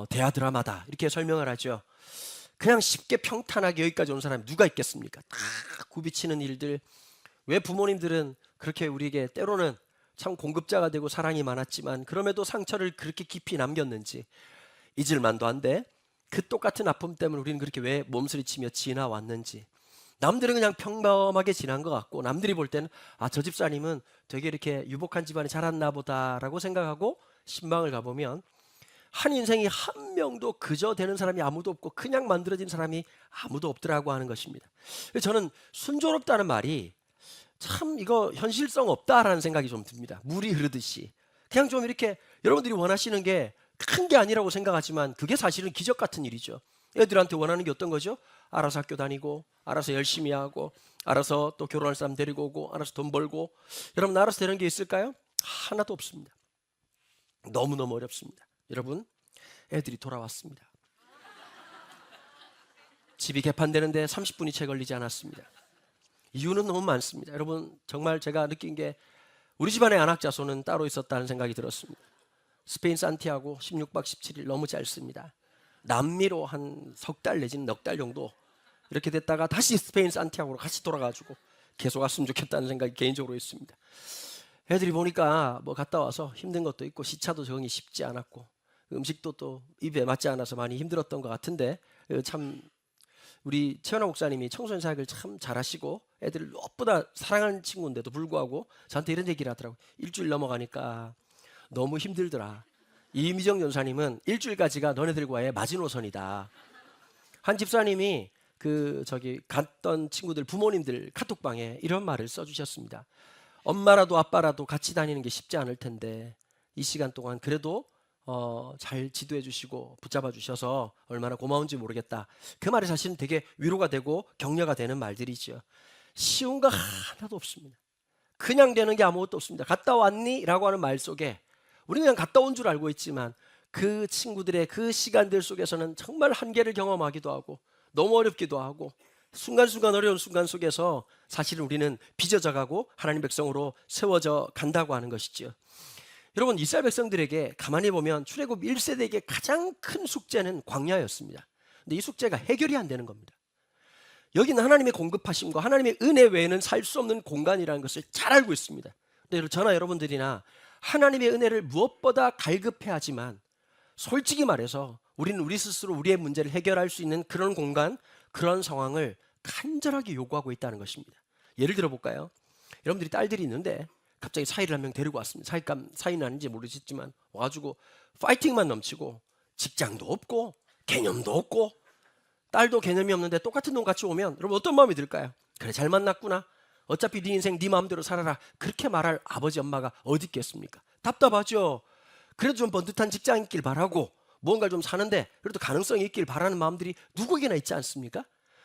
대하 드라마다 이렇게 설명을 하죠. 그냥 쉽게 평탄하게 여기까지 온 사람이 누가 있겠습니까? 다 굽이치는 일들. 왜 부모님들은 그렇게 우리에게 때로는 참 공급자가 되고 사랑이 많았지만 그럼에도 상처를 그렇게 깊이 남겼는지 잊을만도 한데, 그 똑같은 아픔 때문에 우리는 그렇게 왜 몸서리치며 지나왔는지. 남들은 그냥 평범하게 지난 것 같고 남들이 볼 때는 저 집사님은 되게 이렇게 유복한 집안에 자랐나 보다라고 생각하고 신방을 가보면 한 인생이 한 명도 그저 되는 사람이 아무도 없고 그냥 만들어진 사람이 아무도 없더라고 하는 것입니다. 그래서 저는 순조롭다는 말이 참 이거 현실성 없다라는 생각이 좀 듭니다. 물이 흐르듯이 그냥 좀 이렇게 여러분들이 원하시는 게 큰 게 아니라고 생각하지만 그게 사실은 기적 같은 일이죠. 애들한테 원하는 게 어떤 거죠? 알아서 학교 다니고 알아서 열심히 하고 알아서 또 결혼할 사람 데리고 오고 알아서 돈 벌고. 여러분 알아서 되는 게 있을까요? 하나도 없습니다. 너무너무 어렵습니다. 여러분, 애들이 돌아왔습니다. 집이 개판되는데 30분이 채 걸리지 않았습니다. 이유는 너무 많습니다. 여러분, 정말 제가 느낀 게 우리 집안에 안학자손은 따로 있었다는 생각이 들었습니다. 스페인 산티아고 16박 17일 너무 짧습니다. 남미로 한 석 달 내지는 넉 달 정도 이렇게 됐다가 다시 스페인 산티아고로 같이 돌아가지고 계속 왔으면 좋겠다는 생각이 개인적으로 있습니다. 애들이 보니까 뭐 갔다 와서 힘든 것도 있고 시차도 적응이 쉽지 않았고 음식도 또 입에 맞지 않아서 많이 힘들었던 것 같은데, 참 우리 최현아 목사님이 청소년 사역을 참 잘하시고 애들을 무엇보다 사랑하는 친구인데도 불구하고 저한테 이런 얘기를 하더라고요. 일주일 넘어가니까 너무 힘들더라. 이미정 전사님은 일주일까지가 너네들과의 마지노선이다. 한 집사님이 갔던 친구들 부모님들 카톡방에 이런 말을 써주셨습니다. 엄마라도 아빠라도 같이 다니는 게 쉽지 않을 텐데 이 시간 동안 그래도 잘 지도해 주시고 붙잡아 주셔서 얼마나 고마운지 모르겠다. 그 말이 사실은 되게 위로가 되고 격려가 되는 말들이죠. 쉬운 거 하나도 없습니다. 그냥 되는 게 아무것도 없습니다. 갔다 왔니? 라고 하는 말 속에 우리는 그냥 갔다 온 줄 알고 있지만 그 친구들의 그 시간들 속에서는 정말 한계를 경험하기도 하고 너무 어렵기도 하고 순간순간 어려운 순간 속에서 사실은 우리는 빚어져 가고 하나님 백성으로 세워져 간다고 하는 것이죠. 여러분, 이스라엘 백성들에게 가만히 보면 출애굽 1세대에게 가장 큰 숙제는 광야였습니다. 근데 이 숙제가 해결이 안 되는 겁니다. 여기는 하나님의 공급하심과 하나님의 은혜 외에는 살 수 없는 공간이라는 것을 잘 알고 있습니다. 근데 저나 여러분들이나 하나님의 은혜를 무엇보다 갈급해 하지만 솔직히 말해서 우리는 우리 스스로 우리의 문제를 해결할 수 있는 그런 공간, 그런 상황을 간절하게 요구하고 있다는 것입니다. 예를 들어 볼까요? 여러분들이 딸들이 있는데 갑자기 사위를 한 명 데리고 왔습니다. 사위는 아닌지 모르겠지만 와가지고 파이팅만 넘치고 직장도 없고 개념도 없고 딸도 개념이 없는데 똑같은 놈 같이 오면 여러분 어떤 마음이 들까요? 그래, 잘 만났구나. 어차피 네 인생 네 마음대로 살아라. 그렇게 말할 아버지 엄마가 어디 있겠습니까? 답답하죠. 그래도 좀 번듯한 직장 있길 바라고 무언가를 좀 사는데 그래도 가능성이 있길 바라는 마음들이 누구에게나 있지 않습니까?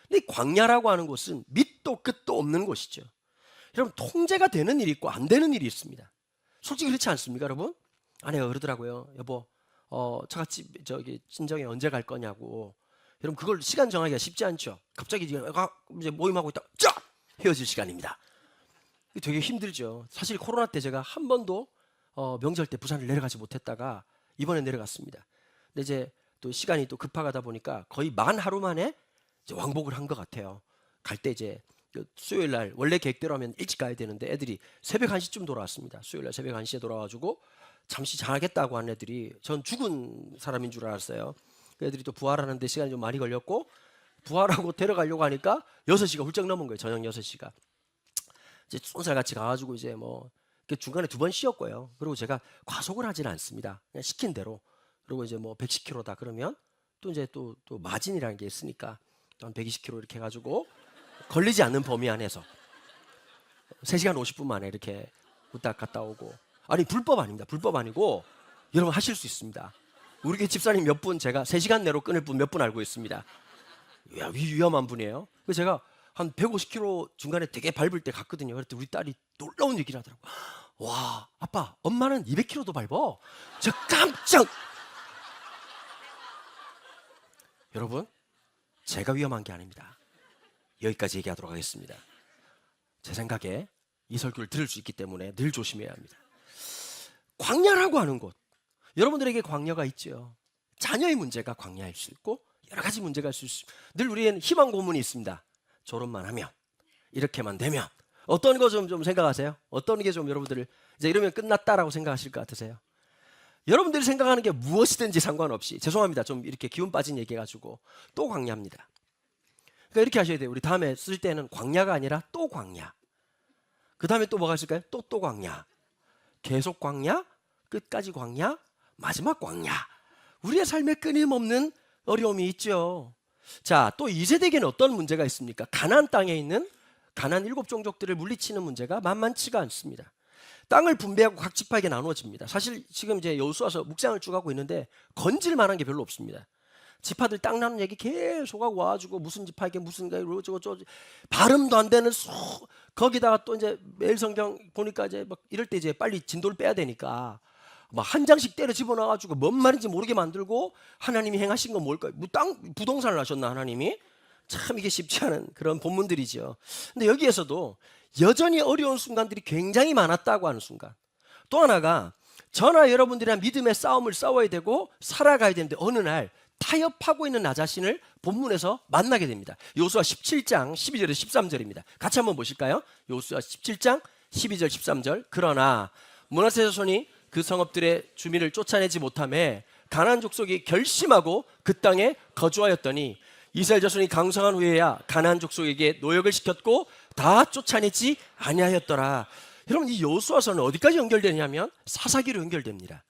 근데 광야라고 하는 곳은 밑도 끝도 없는 곳이죠. 여러분, 통제가 되는 일이 있고 안 되는 일이 있습니다. 솔직히 그렇지 않습니까, 여러분? 아내가 그러더라고요. 여보, 처갓집 친정에 언제 갈 거냐고. 여러분, 그걸 시간 정하기가 쉽지 않죠. 갑자기 이제 모임하고 있다, 쫙 헤어질 시간입니다. 되게 힘들죠. 사실 코로나 때 제가 한 번도 명절 때 부산을 내려가지 못했다가 이번에 내려갔습니다. 근데 이제 또 시간이 또 급하다 보니까 거의 만 하루 만에 이제 왕복을 한 것 같아요. 갈 때 이제 수요일 날 원래 계획대로 하면 일찍 가야 되는데 애들이 새벽 1시쯤 돌아왔습니다. 수요일 날 새벽 1시에 돌아와가지고 잠시 자겠다고 한 애들이, 전 죽은 사람인 줄 알았어요. 그 애들이 또 부활하는데 시간이 좀 많이 걸렸고 부활하고 데려가려고 하니까 6시가 훌쩍 넘은 거예요. 저녁 6시가. 이제 쏜살 같이 가가지고 이제 뭐 중간에 2번 쉬었고요. 그리고 제가 과속을 하지는 않습니다. 그냥 시킨 대로. 그리고 이제 뭐 110km다 그러면 또 이제 또 마진이라는 게 있으니까 또 한 120km 이렇게 해가지고 걸리지 않는 범위 안에서 3시간 50분 만에 이렇게 후딱 갔다 오고. 아니, 불법 아닙니다. 불법 아니고 여러분 하실 수 있습니다. 우리 집사님 몇 분 제가 3시간 내로 끊을 분 몇 분 알고 있습니다. 위험한 분이에요. 그래서 제가 한 150km 중간에 되게 밟을 때 갔거든요. 그랬더니 우리 딸이 놀라운 얘기를 하더라고. 와, 아빠, 엄마는 200km도 밟어. 저 깜짝. 여러분, 제가 위험한 게 아닙니다. 여기까지 얘기하도록 하겠습니다. 제 생각에 이 설교를 들을 수 있기 때문에 늘 조심해야 합니다. 광야라고 하는 곳, 여러분들에게 광야가 있죠. 자녀의 문제가 광야일 수 있고 여러 가지 문제가 있을 수 있고 늘 우리에는 희망 고문이 있습니다. 졸업만 하면 이렇게만 되면 어떤 거 좀 생각하세요? 어떤 게 좀 여러분들을 이제 이러면 끝났다라고 생각하실 것 같으세요? 여러분들이 생각하는 게 무엇이든지 상관없이 죄송합니다. 좀 이렇게 기운 빠진 얘기해가지고 또 광야입니다. 그러니까 이렇게 하셔야 돼요. 우리 다음에 쓸 때는 광야가 아니라 또 광야. 그 다음에 또 뭐가 있을까요? 또 광야. 계속 광야, 끝까지 광야, 마지막 광야. 우리의 삶에 끊임없는 어려움이 있죠. 자, 또 2세대에게는 어떤 문제가 있습니까? 가나안 땅에 있는 가나안 7종족들을 물리치는 문제가 만만치가 않습니다. 땅을 분배하고 각 지파에게 나누어집니다. 사실 지금 이제 여호수아서 묵상을 쭉 하고 있는데 건질 만한 게 별로 없습니다. 지파들 땅 나누는 얘기 계속 하고 와가지고 무슨 지파에게 무슨 저거 발음도 안 되는 거기다가 또 이제 매일 성경 보니까 이제 막 이럴 때 이제 빨리 진도를 빼야 되니까 막 한 장씩 때려 집어넣어가지고 뭔 말인지 모르게 만들고 하나님이 행하신 건 뭘까요? 뭐 땅 부동산을 하셨나 하나님이? 참 이게 쉽지 않은 그런 본문들이죠. 근데 여기에서도 여전히 어려운 순간들이 굉장히 많았다고 하는 순간. 또 하나가 저나 여러분들이랑 믿음의 싸움을 싸워야 되고 살아가야 되는데 어느 날 타협하고 있는 나 자신을 본문에서 만나게 됩니다. 여호수아 17장 12절에서 13절입니다. 같이 한번 보실까요? 여호수아 17장 12절 13절. 그러나 므낫세 자손이 그 성읍들의 주민을 쫓아내지 못하며 가나안 족속이 결심하고 그 땅에 거주하였더니 이스라엘 자손이 강성한 후에야 가나안 족속에게 노역을 시켰고 다 쫓아내지 아니하였더라. 여러분 이 여호수아서는 어디까지 연결되냐면 사사기로 연결됩니다.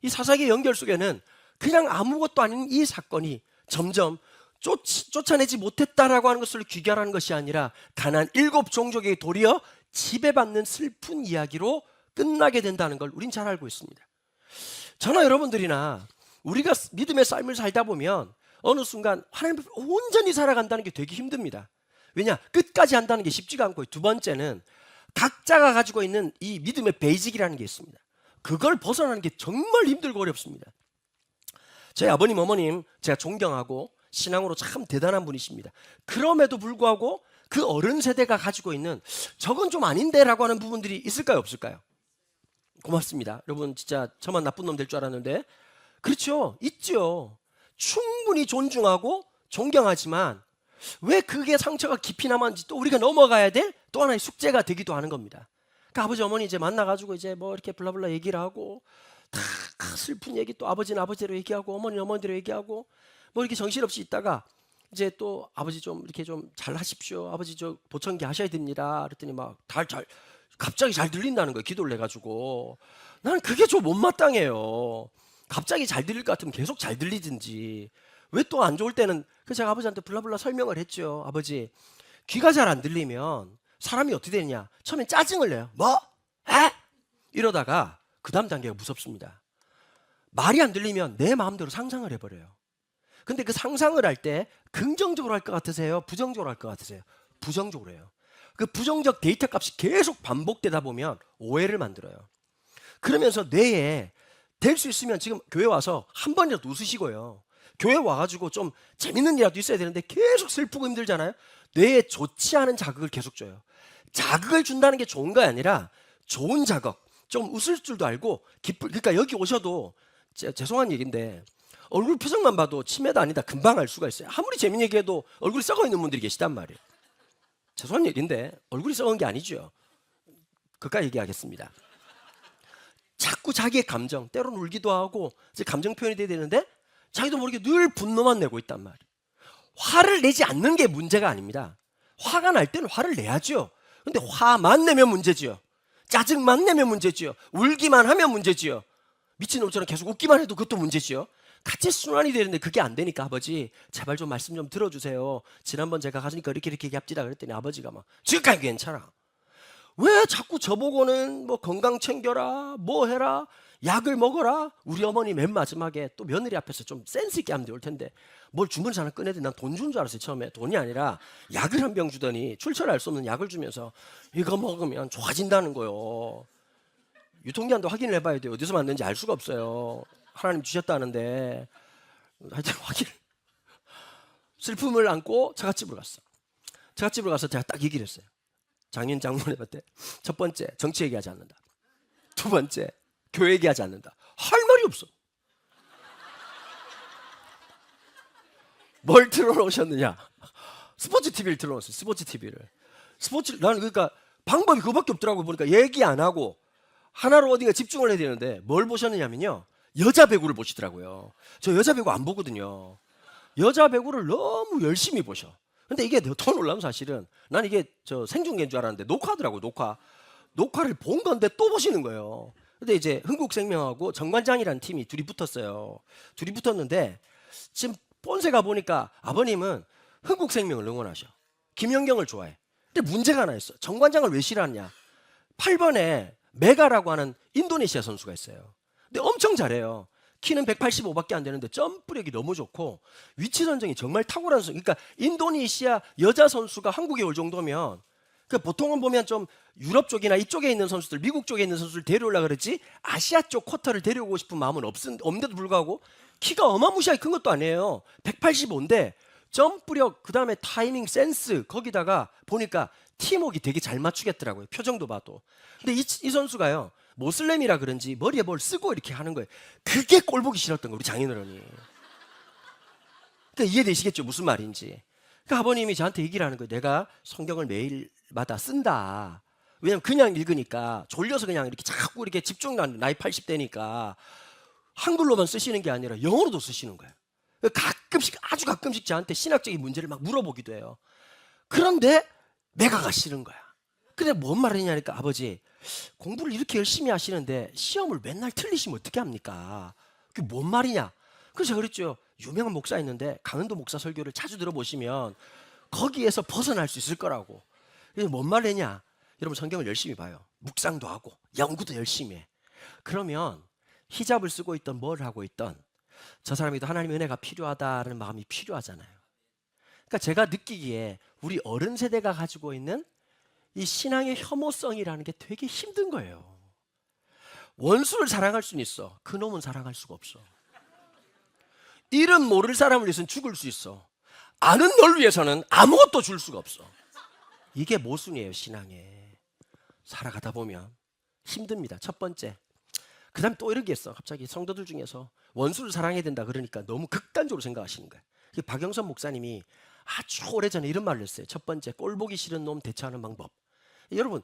이 사사기 연결 속에는 그냥 아무것도 아닌 이 사건이 점점 쫓아내지 못했다라고 하는 것을 귀결하는 것이 아니라 가나안 7종족에게 도리어 지배받는 슬픈 이야기로 끝나게 된다는 걸 우린 잘 알고 있습니다. 저나 여러분들이나 우리가 믿음의 삶을 살다 보면 어느 순간 하나님 앞에 온전히 살아간다는 게 되게 힘듭니다. 왜냐? 끝까지 한다는 게 쉽지가 않고 두 번째는 각자가 가지고 있는 이 믿음의 베이직이라는 게 있습니다. 그걸 벗어나는 게 정말 힘들고 어렵습니다. 저희 아버님, 어머님 제가 존경하고 신앙으로 참 대단한 분이십니다. 그럼에도 불구하고 그 어른 세대가 가지고 있는 저건 좀 아닌데 라고 하는 부분들이 있을까요? 없을까요? 고맙습니다. 여러분 진짜 저만 나쁜 놈 될 줄 알았는데 그렇죠. 있죠. 충분히 존중하고 존경하지만 왜 그게 상처가 깊이 남았는지 또 우리가 넘어가야 될 또 하나의 숙제가 되기도 하는 겁니다. 그러니까 아버지 어머니 이제 만나가지고 이제 뭐 이렇게 블라블라 얘기를 하고 다 슬픈 얘기 또 아버지는 아버지로 얘기하고 어머니는 어머니로 얘기하고 뭐 이렇게 정신없이 있다가 이제 또 아버지 좀 이렇게 좀 잘 하십시오. 아버지 저 보청기 하셔야 됩니다. 그랬더니 막 갑자기 잘 들린다는 거예요. 기도를 해가지고 나는 그게 좀 못마땅해요. 갑자기 잘 들릴 것 같으면 계속 잘 들리든지 왜 또 안 좋을 때는 그래서 제가 아버지한테 블라블라 설명을 했죠. 아버지 귀가 잘 안 들리면 사람이 어떻게 되느냐. 처음엔 짜증을 내요. 뭐? 에? 이러다가 그 다음 단계가 무섭습니다. 말이 안 들리면 내 마음대로 상상을 해버려요. 근데 그 상상을 할 때 긍정적으로 할 것 같으세요? 부정적으로 할 것 같으세요? 부정적으로 해요. 그 부정적 데이터 값이 계속 반복되다 보면 오해를 만들어요. 그러면서 뇌에 될 수 있으면 지금 교회 와서 한 번이라도 웃으시고요. 교회 와가지고 좀 재밌는 일이라도 있어야 되는데 계속 슬프고 힘들잖아요. 뇌에 좋지 않은 자극을 계속 줘요. 자극을 준다는 게 좋은 거 아니라 좋은 자극, 좀 웃을 줄도 알고 그러니까 여기 오셔도 죄송한 얘기인데 얼굴 표정만 봐도 치매도 아니다 금방 알 수가 있어요. 아무리 재밌는 얘기해도 얼굴이 썩어 있는 분들이 계시단 말이에요. 죄송한 얘기인데 얼굴이 썩은 게 아니죠. 그까지 얘기하겠습니다. 자꾸 자기의 감정, 때로는 울기도 하고 이제 감정 표현이 돼야 되는데 자기도 모르게 늘 분노만 내고 있단 말이에요. 화를 내지 않는 게 문제가 아닙니다. 화가 날 때는 화를 내야죠. 근데 화만 내면 문제지요. 짜증만 내면 문제지요. 울기만 하면 문제지요. 미친놈처럼 계속 웃기만 해도 그것도 문제지요. 같이 순환이 되는데 그게 안 되니까 아버지 제발 좀 말씀 좀 들어주세요. 지난번 제가 가시니까 이렇게 얘기합시다 그랬더니 아버지가 막 지금까지 괜찮아. 왜 자꾸 저보고는 뭐 건강 챙겨라 뭐 해라 약을 먹어라. 우리 어머니 맨 마지막에 또 며느리 앞에서 좀 센스 있게 하면 좋을 텐데 뭘 주문을 하나 꺼내더니 난 돈 준 줄 알았어요. 처음에 돈이 아니라 약을 한 병 주더니 출처를 알 수 없는 약을 주면서 이거 먹으면 좋아진다는 거요. 유통기한도 확인을 해봐야 돼요. 어디서 만든지 알 수가 없어요. 하나님 주셨다는데 하여튼 확인. 슬픔을 안고 처갓집으로 갔어. 처갓집으로 가서 제가 딱 얘기를 했어요. 장인 장모님한테 첫 번째 정치 얘기하지 않는다. 두 번째 교회 얘기하지 않는다. 할 말이 없어. 뭘 틀어놓으셨느냐? 스포츠 TV를 틀어놓았어요. 스포츠 TV를. 나는 그러니까 방법이 그거밖에 없더라고. 보니까 얘기 안 하고 하나로 어디가 집중을 해야 되는데 뭘 보셨느냐면요. 여자 배구를 보시더라고요. 저 여자 배구 안 보거든요. 여자 배구를 너무 열심히 보셔. 근데 이게 더 놀라운 사실은 난 이게 저 생중계인 줄 알았는데 녹화더라고, 녹화. 녹화를 본 건데 또 보시는 거예요. 근데 이제 흥국생명하고 정관장이라는 팀이 둘이 붙었어요. 둘이 붙었는데 지금 본세가 보니까 아버님은 흥국생명을 응원하셔. 김연경을 좋아해. 근데 문제가 하나 있어. 정관장을 왜 싫어하냐? 8번에 메가라고 하는 인도네시아 선수가 있어요. 근데 엄청 잘해요. 키는 185밖에 안 되는데 점프력이 너무 좋고 위치 선정이 정말 탁월한 선수. 그러니까 인도네시아 여자 선수가 한국에 올 정도면 그 보통은 보면 좀 유럽 쪽이나 이쪽에 있는 선수들, 미국 쪽에 있는 선수를 데려오려고 그러지 아시아 쪽 쿼터를 데려오고 싶은 마음은 없는데도 불구하고 키가 어마무시하게 큰 것도 아니에요. 185인데 점프력, 그 다음에 타이밍 센스, 거기다가 보니까 팀워크가 되게 잘 맞추겠더라고요. 표정도 봐도. 근데 이 선수가요, 모슬렘이라 그런지 머리에 뭘 쓰고 이렇게 하는 거예요. 그게 꼴 보기 싫었던 거예요, 우리 장인어른이. 그러니까 이해되시겠죠, 무슨 말인지. 그러니까 아버님이 저한테 얘기를 하는 거예요. 내가 성경을 매일마다 쓴다. 왜냐면 그냥 읽으니까 졸려서 그냥 이렇게 자꾸 이렇게 집중하는, 나이 80대니까 한글로만 쓰시는 게 아니라 영어로도 쓰시는 거예요. 가끔씩, 아주 가끔씩 저한테 신학적인 문제를 막 물어보기도 해요. 그런데 메가가 싫은 거야. 근데 뭔 말이냐니까, 아버지 공부를 이렇게 열심히 하시는데 시험을 맨날 틀리시면 어떻게 합니까? 그게 뭔 말이냐? 그래서 제가 그랬죠. 유명한 목사 있는데 강은도 목사 설교를 자주 들어보시면 거기에서 벗어날 수 있을 거라고. 이게 뭔 말이냐? 여러분 성경을 열심히 봐요. 묵상도 하고 연구도 열심히 해. 그러면 히잡을 쓰고 있던 뭘 하고 있던 저 사람이 또 하나님의 은혜가 필요하다는 마음이 필요하잖아요. 그러니까 제가 느끼기에 우리 어른 세대가 가지고 있는 이 신앙의 혐오성이라는 게 되게 힘든 거예요. 원수를 사랑할 수는 있어. 그놈은 사랑할 수가 없어. 이름 모를 사람을 위해서는 죽을 수 있어. 아는 널 위해서는 아무것도 줄 수가 없어. 이게 모순이에요, 신앙에. 살아가다 보면 힘듭니다. 첫 번째. 그 다음에 또 이런 게 있어. 갑자기 성도들 중에서 원수를 사랑해야 된다 그러니까 너무 극단적으로 생각하시는 거예요. 박영선 목사님이 아주 오래전에 이런 말을 했어요. 첫 번째, 꼴보기 싫은 놈 대처하는 방법. 여러분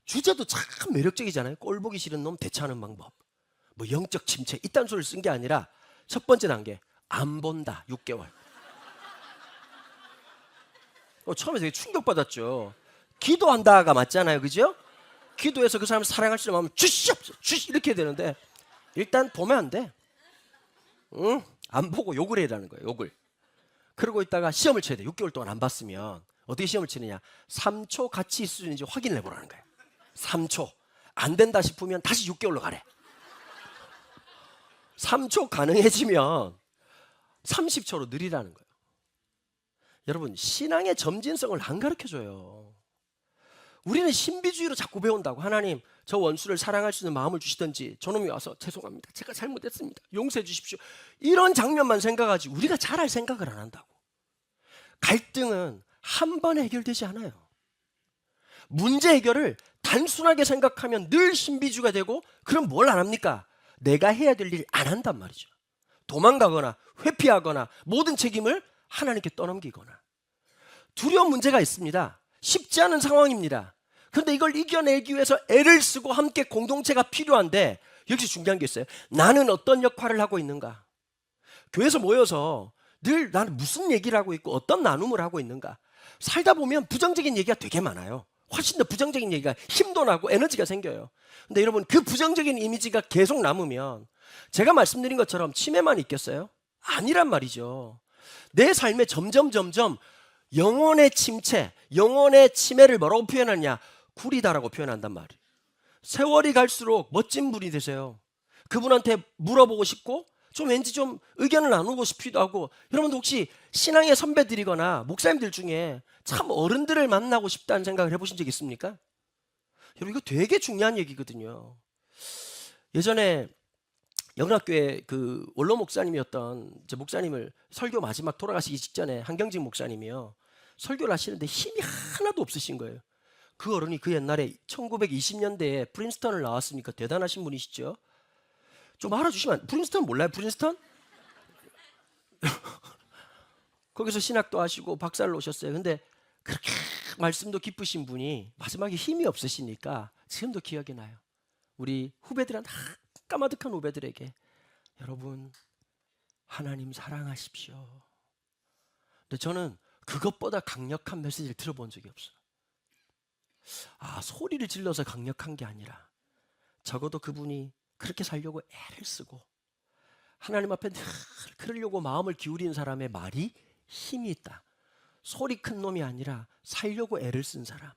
주제도 참 매력적이잖아요. 꼴보기 싫은 놈 대처하는 방법. 뭐 영적 침체 이딴 소리를 쓴 게 아니라 첫 번째 단계, 안 본다 6개월. 처음에 되게 충격받았죠. 기도한다가 맞잖아요, 그죠? 기도해서 그 사람을 사랑할 수 있으면 주시 이렇게 해야 되는데 일단 보면 안 돼. 응? 안 보고 욕을 해라는 거예요, 욕을. 그러고 있다가 시험을 쳐야 돼. 6개월 동안 안 봤으면 어떻게 시험을 치느냐? 3초 같이 있을 수 있는지 확인을 해보라는 거예요. 3초 안 된다 싶으면 다시 6개월로 가래. 3초 가능해지면 30초로 느리라는 거예요. 여러분 신앙의 점진성을 안 가르쳐줘요. 우리는 신비주의로 자꾸 배운다고. 하나님 저 원수를 사랑할 수 있는 마음을 주시든지 저놈이 와서 죄송합니다, 제가 잘못했습니다, 용서해 주십시오, 이런 장면만 생각하지 우리가 잘할 생각을 안 한다고. 갈등은 한 번에 해결되지 않아요. 문제 해결을 단순하게 생각하면 늘 신비주의가 되고, 그럼 뭘 안 합니까? 내가 해야 될 일 안 한단 말이죠. 도망가거나 회피하거나 모든 책임을 하나님께 떠넘기거나. 두려운 문제가 있습니다. 쉽지 않은 상황입니다. 그런데 이걸 이겨내기 위해서 애를 쓰고 함께 공동체가 필요한데, 여기서 중요한 게 있어요. 나는 어떤 역할을 하고 있는가? 교회에서 모여서 늘 나는 무슨 얘기를 하고 있고 어떤 나눔을 하고 있는가? 살다 보면 부정적인 얘기가 되게 많아요. 훨씬 더 부정적인 얘기가 힘도 나고 에너지가 생겨요. 근데 여러분 그 부정적인 이미지가 계속 남으면 제가 말씀드린 것처럼 치매만 있겠어요? 아니란 말이죠. 내 삶에 점점 영혼의 침체, 영혼의 치매를 뭐라고 표현하냐? 구리다라고 표현한단 말이에요. 세월이 갈수록 멋진 분이 되세요. 그분한테 물어보고 싶고 좀 왠지 좀 의견을 나누고 싶기도 하고. 여러분도 혹시 신앙의 선배들이거나 목사님들 중에 참 어른들을 만나고 싶다는 생각을 해보신 적 있습니까? 여러분 이거 되게 중요한 얘기거든요. 예전에 영락교회 그 원로 목사님이었던 제 목사님을 설교 마지막 돌아가시기 직전에 한경직 목사님이요, 설교를 하시는데 힘이 하나도 없으신 거예요. 그 어른이 그 옛날에 1920년대에 프린스턴을 나왔으니까 대단하신 분이시죠. 좀 알아주시면. 프린스턴 몰라요? 프린스턴? 거기서 신학도 하시고 박사를 오셨어요. 근데 그렇게 말씀도 깊으신 분이 마지막에 힘이 없으시니까 지금도 기억이 나요. 우리 후배들한테 까마득한 후배들에게 여러분 하나님 사랑하십시오. 근데 저는 그것보다 강력한 메시지를 들어본 적이 없어요. 소리를 질러서 강력한 게 아니라 적어도 그분이 그렇게 살려고 애를 쓰고 하나님 앞에 늘 그러려고 마음을 기울이는 사람의 말이 힘이 있다. 소리 큰 놈이 아니라 살려고 애를 쓴 사람.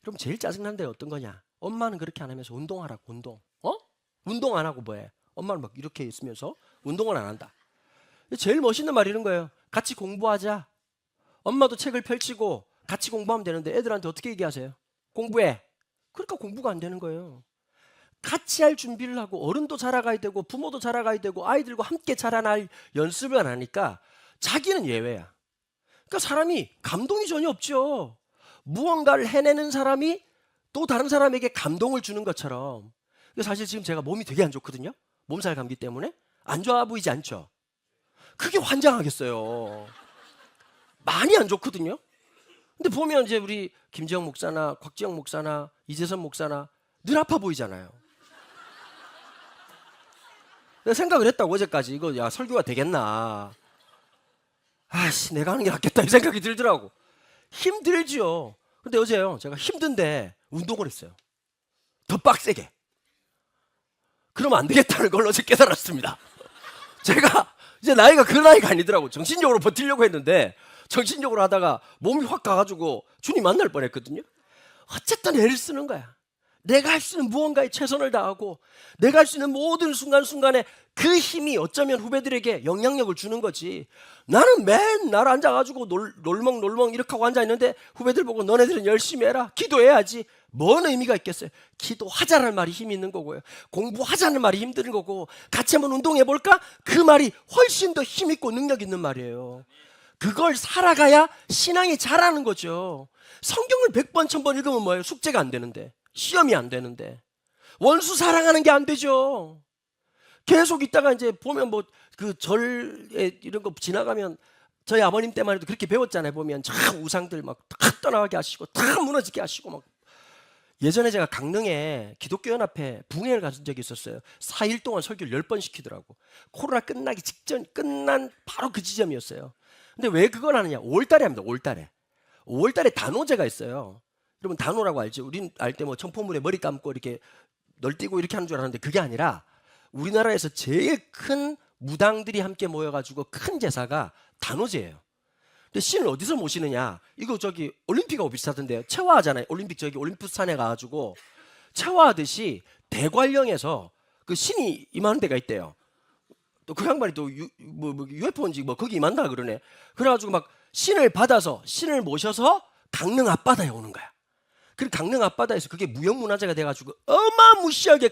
그럼 제일 짜증난 데가 어떤 거냐? 엄마는 그렇게 안 하면서 운동하라고. 운동 안 하고 뭐해? 엄마는 막 이렇게 있으면서 운동을 안 한다. 제일 멋있는 말이 이런 거예요. 같이 공부하자. 엄마도 책을 펼치고 같이 공부하면 되는데 애들한테 어떻게 얘기하세요? 공부해. 그러니까 공부가 안 되는 거예요. 같이 할 준비를 하고 어른도 자라가야 되고 부모도 자라가야 되고 아이들과 함께 자라날 연습을 안 하니까 자기는 예외야. 그러니까 사람이 감동이 전혀 없죠. 무언가를 해내는 사람이 또 다른 사람에게 감동을 주는 것처럼. 사실 지금 제가 몸이 되게 안 좋거든요. 몸살 감기 때문에 안 좋아 보이지 않죠? 그게 환장하겠어요. 많이 안 좋거든요. 근데 보면 이제 우리 김지영 목사나 곽지영 목사나 이재선 목사나 늘 아파 보이잖아요. 내가 생각을 했다고 어제까지 이거 설교가 되겠나. 내가 하는 게 낫겠다 이 생각이 들더라고. 힘들지요. 근데 어제요 제가 힘든데 운동을 했어요. 더 빡세게. 그러면 안 되겠다는 걸 어제 깨달았습니다. 제가 이제 나이가 그 나이가 아니더라고. 정신적으로 버티려고 했는데 정신적으로 하다가 몸이 확 가가지고 주님 만날 뻔했거든요. 어쨌든 애를 쓰는 거야. 내가 할 수 있는 무언가에 최선을 다하고 내가 할 수 있는 모든 순간순간에 그 힘이 어쩌면 후배들에게 영향력을 주는 거지. 나는 맨날 앉아가지고 놀멍 이렇게 하고 앉아있는데 후배들 보고 너네들은 열심히 해라. 기도해야지. 뭔 의미가 있겠어요. 기도하자는 말이 힘이 있는 거고요. 공부하자는 말이 힘든 거고 같이 한번 운동해볼까? 그 말이 훨씬 더 힘있고 능력 있는 말이에요. 그걸 살아가야 신앙이 자라는 거죠. 성경을 100번 1000번 읽으면 뭐예요? 숙제가 안 되는데 시험이 안 되는데 원수 사랑하는 게 안 되죠. 계속 있다가 이제 보면 뭐 그 절에 이런 거 지나가면 저희 아버님 때만 해도 그렇게 배웠잖아요. 보면 참 우상들 막 다 떠나가게 하시고 다 무너지게 하시고 막. 예전에 제가 강릉에 기독교연합회 붕해를 간 적이 있었어요. 4일 동안 설교를 10번 시키더라고. 코로나 끝나기 직전 끝난 바로 그 지점이었어요. 근데 왜 그걸 하느냐? 5월달에 합니다. 5월달에 단오제가 있어요. 여러분 단오라고 알죠? 우린 알 때 뭐 청포물에 머리 감고 이렇게 널뛰고 이렇게 하는 줄 알았는데 그게 아니라 우리나라에서 제일 큰 무당들이 함께 모여가지고 큰 제사가 단오제예요. 근데 신을 어디서 모시느냐? 이거 저기 올림픽하고 비슷하던데요. 체화하잖아요. 올림픽 저기 올림푸스산에 가가지고 체화하듯이 대관령에서 그 신이 임하는 데가 있대요. 또 그 양반이 또 UFO인지 뭐 거기 임한다 그러네. 그래가지고 막 신을 받아서 신을 모셔서 강릉 앞바다에 오는 거야. 그 강릉 앞바다에서 그게 무형문화재가 돼가지고 어마무시하게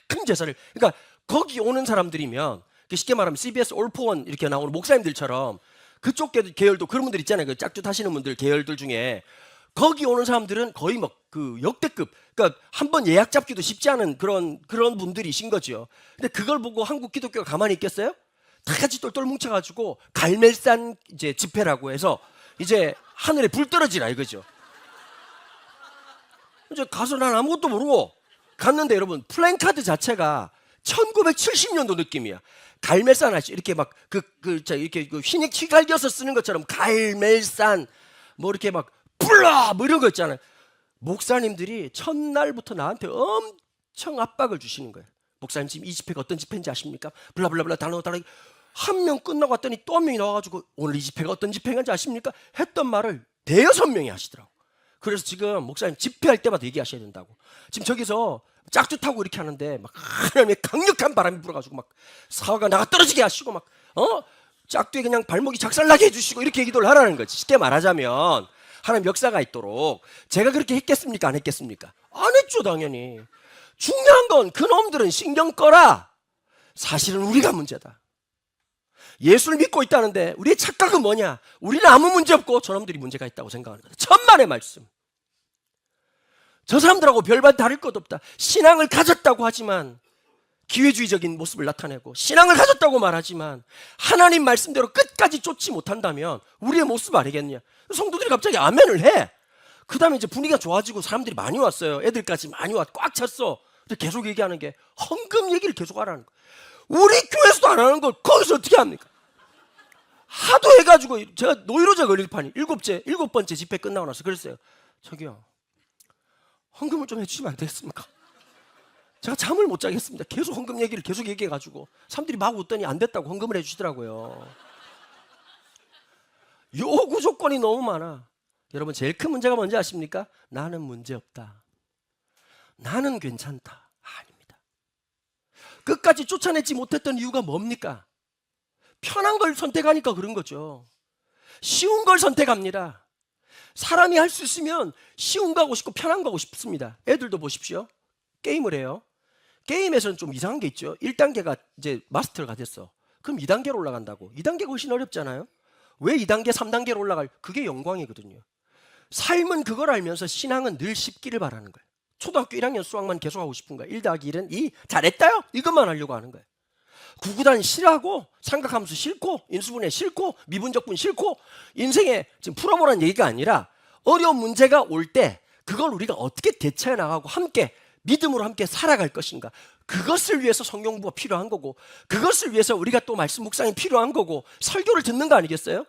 큰 제사를. 그러니까 거기 오는 사람들이면 쉽게 말하면 CBS 올포원 이렇게 나오는 목사님들처럼 그쪽 계열도 그런 분들 있잖아요. 그 짝짓 하시는 분들 계열들 중에 거기 오는 사람들은 거의 막 그 역대급. 그러니까 한번 예약 잡기도 쉽지 않은 그런 분들이신 거죠. 근데 그걸 보고 한국 기독교가 가만히 있겠어요? 다 같이 똘똘 뭉쳐가지고 갈멜산 이제 집회라고 해서 이제 하늘에 불 떨어지라 이거죠. 이제 가서 난 아무것도 모르고 갔는데 여러분 플랜카드 자체가 1970년도 느낌이야. 갈멜산 아시죠? 이렇게 막 이렇게 휘갈겨서 쓰는 것처럼 갈멜산 뭐 이렇게 막 불러 뭐 이런 거 있잖아요. 목사님들이 첫날부터 나한테 엄청 압박을 주시는 거예요. 목사님 지금 이 집회가 어떤 집회인지 아십니까? 블라블라블라 단어 한 명 끝나고 왔더니 또 한 명이 나와가지고 오늘 이 집회가 어떤 집회인지 아십니까? 했던 말을 대여섯 명이 하시더라고. 그래서 지금 목사님 집회할 때마다 얘기하셔야 된다고. 지금 저기서 짝짓하고 이렇게 하는데 막 하나님의 강력한 바람이 불어가지고 막 사과가 나가 떨어지게 하시고 막 짝두에 그냥 발목이 작살나게 해주시고 이렇게 기도를 하라는 거지. 쉽게 말하자면 하나님 역사가 있도록. 제가 그렇게 했겠습니까? 안 했겠습니까? 안 했죠 당연히. 중요한 건 그놈들은 신경 꺼라. 사실은 우리가 문제다. 예수를 믿고 있다는데 우리의 착각은 뭐냐? 우리는 아무 문제 없고 저놈들이 문제가 있다고 생각하는 거다. 천만의 말씀. 저 사람들하고 별반 다를 것 없다. 신앙을 가졌다고 하지만 기회주의적인 모습을 나타내고 신앙을 가졌다고 말하지만 하나님 말씀대로 끝까지 쫓지 못한다면 우리의 모습 아니겠냐. 성도들이 갑자기 아멘을 해. 그 다음에 이제 분위기가 좋아지고 사람들이 많이 왔어요. 애들까지 많이 와 꽉 찼어. 근데 계속 얘기하는 게 헌금 얘기를 계속 하라는 거예요. 우리 교회에서도 안 하는 걸 거기서 어떻게 합니까? 하도 해가지고 제가 노이로제 걸릴 판이 일곱 번째 집회 끝나고 나서 그랬어요. 저기요, 헌금을 좀 해주시면 안 되겠습니까? 제가 잠을 못 자겠습니다. 계속 헌금 얘기를 계속 얘기해가지고 사람들이 막 웃더니 안 됐다고 헌금을 해주시더라고요. 요구 조건이 너무 많아. 여러분, 제일 큰 문제가 뭔지 아십니까? 나는 문제없다, 나는 괜찮다. 아닙니다. 끝까지 쫓아내지 못했던 이유가 뭡니까? 편한 걸 선택하니까 그런 거죠. 쉬운 걸 선택합니다. 사람이 할 수 있으면 쉬운 거 하고 싶고 편한 거 하고 싶습니다. 애들도 보십시오. 게임을 해요. 게임에서는 좀 이상한 게 있죠. 1단계가 이제 마스터가 됐어. 그럼 2단계로 올라간다고. 2단계가 훨씬 어렵잖아요. 왜 2단계, 3단계로 올라갈? 그게 영광이거든요. 삶은 그걸 알면서 신앙은 늘 쉽기를 바라는 거예요. 초등학교 1학년 수학만 계속 하고 싶은 거예요. 1 더하기 1은 2, 잘했다요? 이것만 하려고 하는 거예요. 구구단 싫어하고, 삼각함수 싫고, 인수분해 싫고, 미분적분 싫고, 인생에 지금 풀어보라는 얘기가 아니라 어려운 문제가 올 때 그걸 우리가 어떻게 대처해 나가고 함께 믿음으로 함께 살아갈 것인가, 그것을 위해서 성경 공부가 필요한 거고, 그것을 위해서 우리가 또 말씀 묵상이 필요한 거고, 설교를 듣는 거 아니겠어요?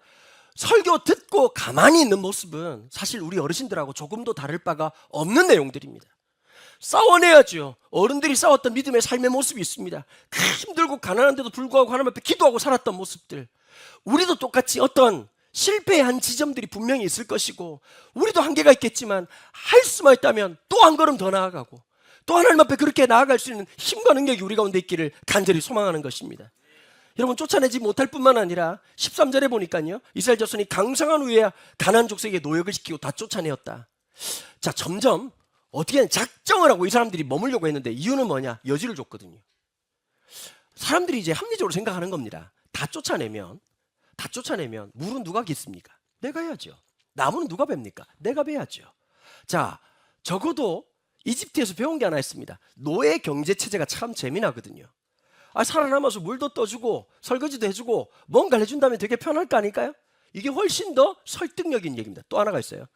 설교 듣고 가만히 있는 모습은 사실 우리 어르신들하고 조금도 다를 바가 없는 내용들입니다. 싸워내야죠. 어른들이 싸웠던 믿음의 삶의 모습이 있습니다. 힘들고 가난한데도 불구하고 하나님 앞에 기도하고 살았던 모습들. 우리도 똑같이 어떤 실패한 지점들이 분명히 있을 것이고, 우리도 한계가 있겠지만 할 수만 있다면 또 한 걸음 더 나아가고, 또 하나님 앞에 그렇게 나아갈 수 있는 힘과 능력이 우리 가운데 있기를 간절히 소망하는 것입니다. 여러분, 쫓아내지 못할 뿐만 아니라 13절에 보니까요, 이스라엘 자손이 강성한 후에야 가나안 족속에게 노역을 시키고 다 쫓아내었다. 자, 점점 어떻게 작정을 하고 이 사람들이 머물려고 했는데, 이유는 뭐냐? 여지를 줬거든요. 사람들이 이제 합리적으로 생각하는 겁니다. 다 쫓아내면 물은 누가 깃습니까? 내가 해야죠. 나무는 누가 뱁니까? 내가 베야죠. 자, 적어도 이집트에서 배운 게 하나 있습니다. 노예 경제 체제가 참 재미나거든요. 살아남아서 물도 떠주고 설거지도 해주고 뭔가를 해준다면 되게 편할 거 아닐까요? 이게 훨씬 더 설득력인 얘기입니다. 또 하나가 있어요.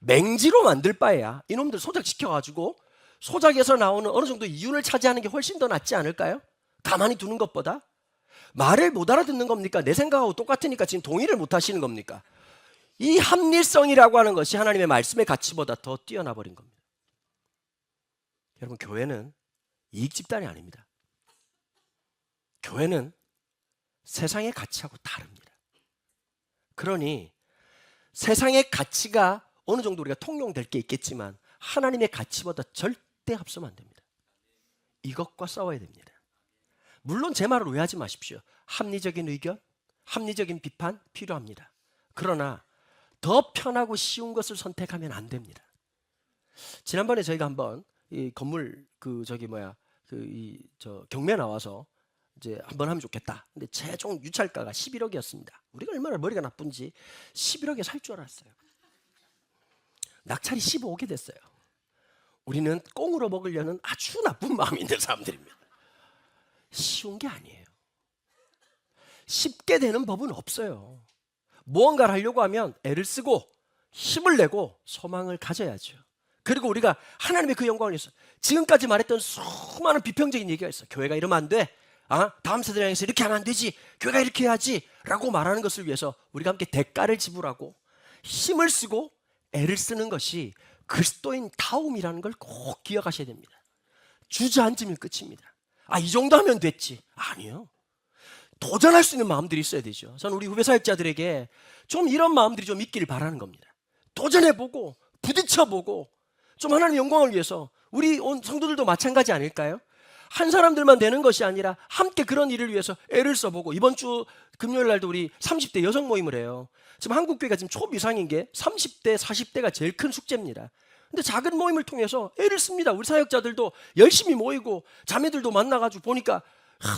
맹지로 만들 바에야 이놈들 소작시켜가지고 소작에서 나오는 어느 정도 이윤을 차지하는 게 훨씬 더 낫지 않을까요? 가만히 두는 것보다. 말을 못 알아듣는 겁니까? 내 생각하고 똑같으니까 지금 동의를 못 하시는 겁니까? 이 합리성이라고 하는 것이 하나님의 말씀의 가치보다 더 뛰어나 버린 겁니다. 여러분, 교회는 이익 집단이 아닙니다. 교회는 세상의 가치하고 다릅니다. 그러니 세상의 가치가 어느 정도 우리가 통용될 게 있겠지만 하나님의 가치보다 절대 앞서면 안 됩니다. 이것과 싸워야 됩니다. 물론 제 말을 오해하지 마십시오. 합리적인 의견, 합리적인 비판 필요합니다. 그러나 더 편하고 쉬운 것을 선택하면 안 됩니다. 지난번에 저희가 한번 이 건물 경매 나와서 이제 한번 하면 좋겠다. 근데 최종 유찰가가 11억이었습니다. 우리가 얼마나 머리가 나쁜지 11억에 살 줄 알았어요. 낙찰이 15억이 됐어요. 우리는 꽁으로 먹으려는 아주 나쁜 마음이 있는 사람들입니다. 쉬운 게 아니에요. 쉽게 되는 법은 없어요. 무언가를 하려고 하면 애를 쓰고 힘을 내고 소망을 가져야죠. 그리고 우리가 하나님의 그 영광을 위해서 지금까지 말했던 수많은 비평적인 얘기가 있어요. 교회가 이러면 안 돼. 다음 세대를 향해서 이렇게 하면 안 되지. 교회가 이렇게 해야지. 라고 말하는 것을 위해서 우리가 함께 대가를 지불하고 힘을 쓰고 애를 쓰는 것이 그리스도인 다움이라는 걸 꼭 기억하셔야 됩니다. 주저앉으면 끝입니다. 이 정도 하면 됐지. 아니요. 도전할 수 있는 마음들이 있어야 되죠. 저는 우리 후배 사역자들에게 좀 이런 마음들이 좀 있기를 바라는 겁니다. 도전해보고 부딪혀보고 좀 하나님의 영광을 위해서. 우리 온 성도들도 마찬가지 아닐까요? 한 사람들만 되는 것이 아니라 함께 그런 일을 위해서 애를 써보고, 이번 주 금요일 날도 우리 30대 여성 모임을 해요. 지금 한국교회가 지금 초비상인 게 30대, 40대가 제일 큰 숙제입니다. 근데 작은 모임을 통해서 애를 씁니다. 우리 사역자들도 열심히 모이고 자매들도 만나가지고 보니까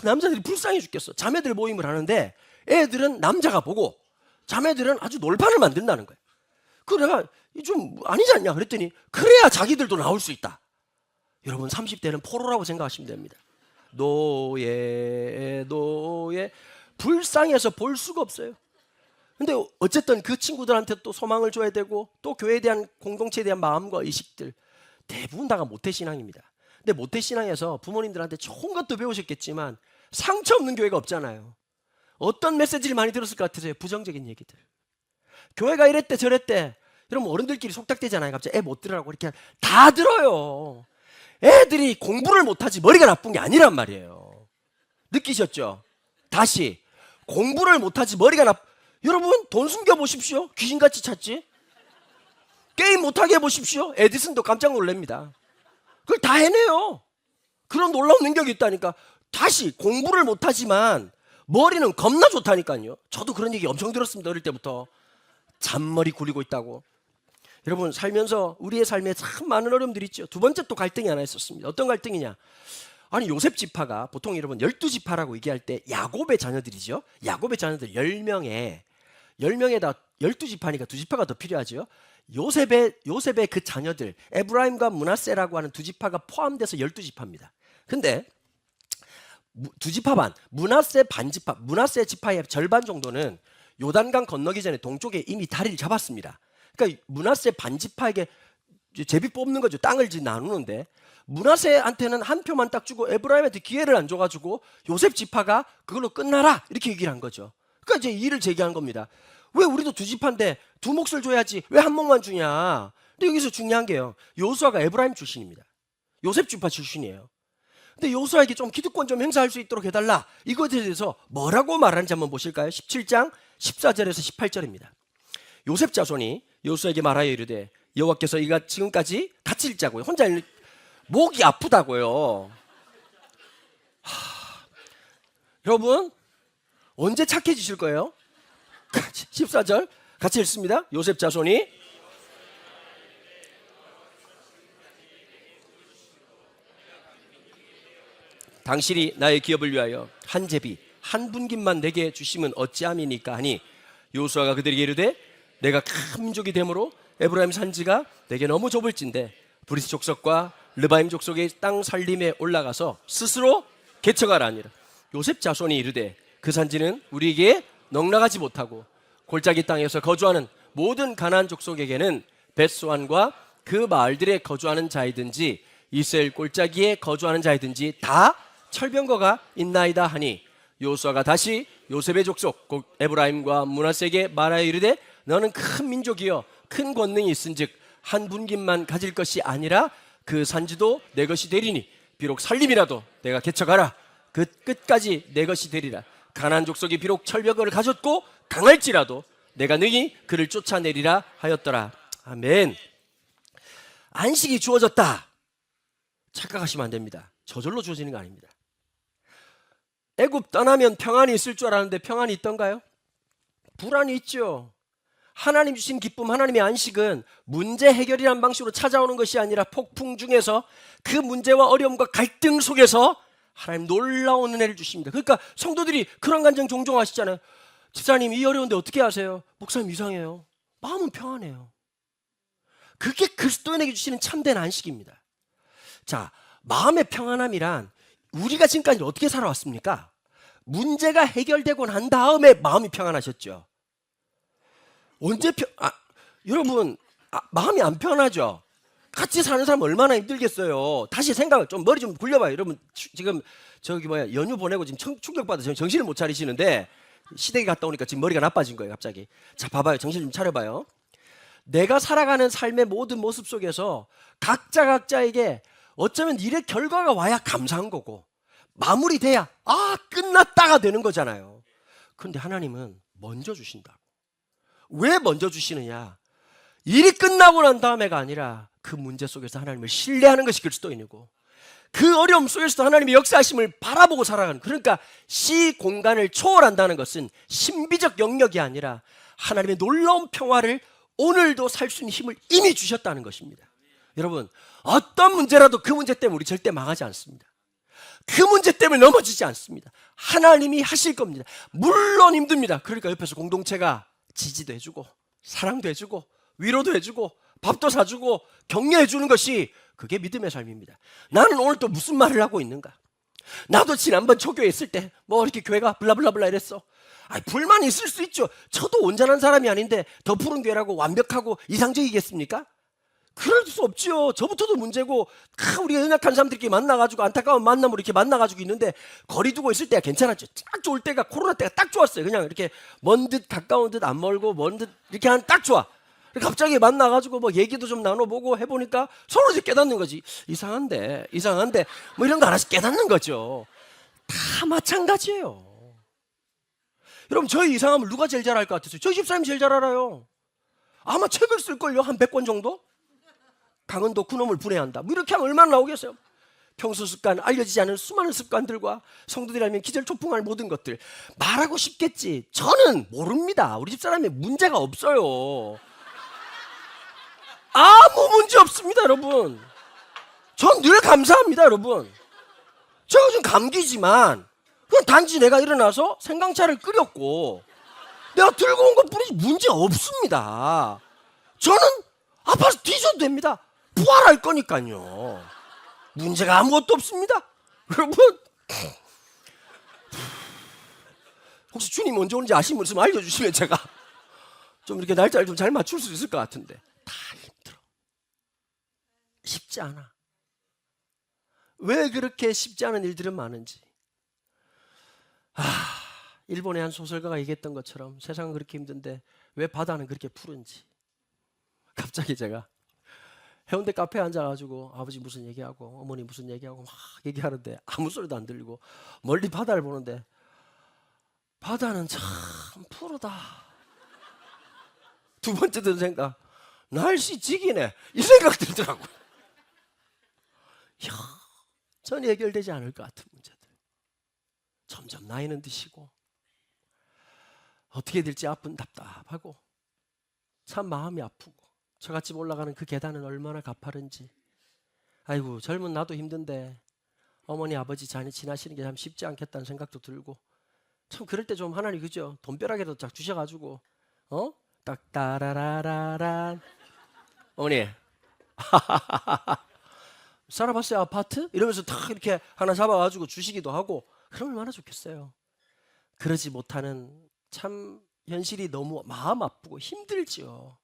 남자들이 불쌍해 죽겠어. 자매들 모임을 하는데 애들은 남자가 보고 자매들은 아주 놀판을 만든다는 거예요. 그래서 내가 좀 아니지 않냐 그랬더니, 그래야 자기들도 나올 수 있다. 여러분, 30대는 포로라고 생각하시면 됩니다. 노예. 불쌍해서 볼 수가 없어요. 근데 어쨌든 그 친구들한테 또 소망을 줘야 되고 또 교회에 대한 공동체에 대한 마음과 의식들 대부분 다가 모태신앙입니다. 근데 모태신앙에서 부모님들한테 좋은 것도 배우셨겠지만 상처 없는 교회가 없잖아요. 어떤 메시지를 많이 들었을 것 같으세요? 부정적인 얘기들. 교회가 이랬대 저랬대. 여러분 어른들끼리 속닥대잖아요. 갑자기 애 못 들으라고 이렇게 다 들어요. 애들이 공부를 못하지 머리가 나쁜 게 아니란 말이에요. 느끼셨죠? 다시 공부를 못하지 머리가 여러분 돈 숨겨보십시오. 귀신같이 찾지. 게임 못하게 해보십시오. 에디슨도 깜짝 놀랍니다. 그걸 다 해내요. 그런 놀라운 능력이 있다니까. 다시 공부를 못하지만 머리는 겁나 좋다니까요. 저도 그런 얘기 엄청 들었습니다. 어릴 때부터. 잔머리 굴리고 있다고. 여러분 살면서 우리의 삶에 참 많은 어려움들이 있죠. 두 번째 또 갈등이 하나 있었습니다. 어떤 갈등이냐. 아니 요셉 지파가 보통 여러분 12지파라고 얘기할 때 야곱의 자녀들이죠. 야곱의 자녀들 10명에다 12지파니까 2지파가 더 필요하죠. 요셉의 그 자녀들 에브라임과 므낫세라고 하는 2지파가 포함돼서 12지파입니다. 근데 2지파 반, 므낫세 반지파, 므낫세 지파의 절반 정도는 요단강 건너기 전에 동쪽에 이미 다리를 잡았습니다. 그러니까 므낫세 반지파에게 제비 뽑는 거죠. 땅을 나누는데 므낫세한테는 한 표만 딱 주고 에브라임한테 기회를 안 줘가지고 요셉 지파가 그걸로 끝나라 이렇게 얘기를 한 거죠. 그러니까 이제 이의를 제기한 겁니다. 왜 우리도 2지파인데 2몫을 줘야지 왜 한 몫만 주냐. 근데 여기서 중요한 게요. 요수아가 에브라임 출신입니다. 요셉 지파 출신이에요. 근데 요수아에게 좀 기득권 좀 행사할 수 있도록 해달라. 이것에 대해서 뭐라고 말하는지 한번 보실까요? 17장 14절에서 18절입니다. 요셉 자손이 요수아에게 말하여 이르되 여호와께서 이가 지금까지 같이 읽자고요. 혼자 목이 아프다고요. 여러분 언제 착해지실 거예요? 14절 같이 읽습니다. 요셉 자손이 당신이 나의 기업을 위하여 한 제비 한 분깃만 내게 주시면 어찌함이니까 하니 요수아가 그들에게 이르되 내가 큰 민족이 되므로 에브라임 산지가 내게 너무 좁을진데 브리스 족속과 르바임 족속의 땅 살림에 올라가서 스스로 개척하라 하니라. 요셉 자손이 이르되 그 산지는 우리에게 넉넉하지 못하고 골짜기 땅에서 거주하는 모든 가나안 족속에게는 벳소안과 그 마을들에 거주하는 자이든지 이스라엘 골짜기에 거주하는 자이든지 다 철병거가 있나이다 하니 요수아가 다시 요셉의 족속 곧 에브라임과 므낫세에게 말하여 이르되 너는 큰 민족이여 큰 권능이 있은즉 한 분깃만 가질 것이 아니라 그 산지도 내 것이 되리니 비록 살림이라도 내가 개척하라. 그 끝까지 내 것이 되리라. 가나안 족속이 비록 철벽을 가졌고 강할지라도 내가 능히 그를 쫓아내리라 하였더라. 아멘. 안식이 주어졌다. 착각하시면 안 됩니다. 저절로 주어지는 거 아닙니다. 애굽 떠나면 평안이 있을 줄 알았는데 평안이 있던가요? 불안이 있죠. 하나님 주신 기쁨, 하나님의 안식은 문제 해결이란 방식으로 찾아오는 것이 아니라 폭풍 중에서 그 문제와 어려움과 갈등 속에서 하나님 놀라운 은혜를 주십니다. 그러니까 성도들이 그런 간증 종종 하시잖아요. 집사님 이 어려운데 어떻게 하세요? 목사님 이상해요. 마음은 평안해요. 그게 그리스도인에게 주시는 참된 안식입니다. 자, 마음의 평안함이란 우리가 지금까지 어떻게 살아왔습니까? 문제가 해결되고 난 다음에 마음이 평안하셨죠. 언제 여러분 마음이 안 편하죠. 같이 사는 사람 얼마나 힘들겠어요. 다시 생각을 좀 머리 좀 굴려봐요. 여러분 지금 연휴 보내고 지금 충격받아서 정신을 못 차리시는데 시댁에 갔다 오니까 지금 머리가 나빠진 거예요. 갑자기. 자 봐봐요. 정신 좀 차려봐요. 내가 살아가는 삶의 모든 모습 속에서 각자에게 어쩌면 일의 결과가 와야 감사한 거고 마무리돼야 끝났다가 되는 거잖아요. 그런데 하나님은 먼저 주신다고. 왜 먼저 주시느냐? 일이 끝나고 난 다음에가 아니라 그 문제 속에서 하나님을 신뢰하는 것이 그리스도인이고 그 어려움 속에서도 하나님의 역사하심을 바라보고 살아가는, 그러니까 시 공간을 초월한다는 것은 신비적 영역이 아니라 하나님의 놀라운 평화를 오늘도 살 수 있는 힘을 이미 주셨다는 것입니다. 여러분 어떤 문제라도 그 문제 때문에 우리 절대 망하지 않습니다. 그 문제 때문에 넘어지지 않습니다. 하나님이 하실 겁니다. 물론 힘듭니다. 그러니까 옆에서 공동체가 지지도 해주고 사랑도 해주고 위로도 해주고 밥도 사주고 격려해주는 것이 그게 믿음의 삶입니다. 나는 오늘 또 무슨 말을 하고 있는가? 나도 지난번 초교회 있을 때 뭐 이렇게 교회가 블라블라블라 이랬어. 불만이 있을 수 있죠. 저도 온전한 사람이 아닌데 더 푸른 교회라고 완벽하고 이상적이겠습니까? 그럴 수 없지요. 저부터도 문제고, 우리가 연약한 사람들끼리 만나가지고 안타까운 만남으로 이렇게 만나가지고 있는데 거리 두고 있을 때가 괜찮았죠. 딱 좋을 때가 코로나 때가 딱 좋았어요. 그냥 이렇게 먼 듯 가까운 듯 안 멀고 먼 듯 이렇게 하는 딱 좋아. 갑자기 만나가지고 뭐 얘기도 좀 나눠보고 해보니까 서로 이제 깨닫는 거지. 이상한데 뭐 이런 거 하나씩 깨닫는 거죠. 다 마찬가지예요. 여러분, 저희 이상함을 누가 제일 잘 알 것 같으세요? 저희 집사람이 제일 잘 알아요. 아마 책을 쓸걸요? 한 100권 정도? 강은도 그놈을 분해한다. 뭐 이렇게 하면 얼마나 나오겠어요? 평소 습관, 알려지지 않은 수많은 습관들과 성도들이라면 기절초풍할 모든 것들 말하고 싶겠지. 저는 모릅니다. 우리 집사람이 문제가 없어요. 아무 문제 없습니다, 여러분. 전 늘 감사합니다, 여러분. 제가 좀 감기지만 그냥 단지 내가 일어나서 생강차를 끓였고 내가 들고 온 것뿐이지 문제 없습니다. 저는 아파서 뒤져도 됩니다. 부활할 거니까요. 문제가 아무것도 없습니다. 여러분, 혹시 주님 언제 오는지 아시면 좀 알려주시면 제가 좀 이렇게 날짜를 좀 잘 맞출 수 있을 것 같은데. 다 힘들어. 쉽지 않아. 왜 그렇게 쉽지 않은 일들은 많은지. 일본의 한 소설가가 얘기했던 것처럼 세상은 그렇게 힘든데 왜 바다는 그렇게 푸른지. 갑자기 제가 해운대 카페에 앉아가지고 아버지 무슨 얘기하고 어머니 무슨 얘기하고 막 얘기하는데 아무 소리도 안 들리고 멀리 바다를 보는데 바다는 참 푸르다. 두 번째 든 생각, 날씨 지기네, 이 생각 들더라고요. 전혀 해결되지 않을 것 같은 문제들. 점점 나이는 드시고 어떻게 될지 답답하고 참 마음이 아프고 저같이 올라가는 그 계단은 얼마나 가파른지. 아이고, 젊은 나도 힘든데 어머니 아버지 지나시는 게 참 쉽지 않겠다는 생각도 들고, 참 그럴 때 좀 하나님 그죠? 돈벼락이라도 딱 주셔가지고 딱 따라라라란 어머니 살아봤어요 아파트? 이러면서 딱 이렇게 하나 잡아가지고 주시기도 하고 그러면 얼마나 좋겠어요. 그러지 못하는 참 현실이 너무 마음 아프고 힘들지요.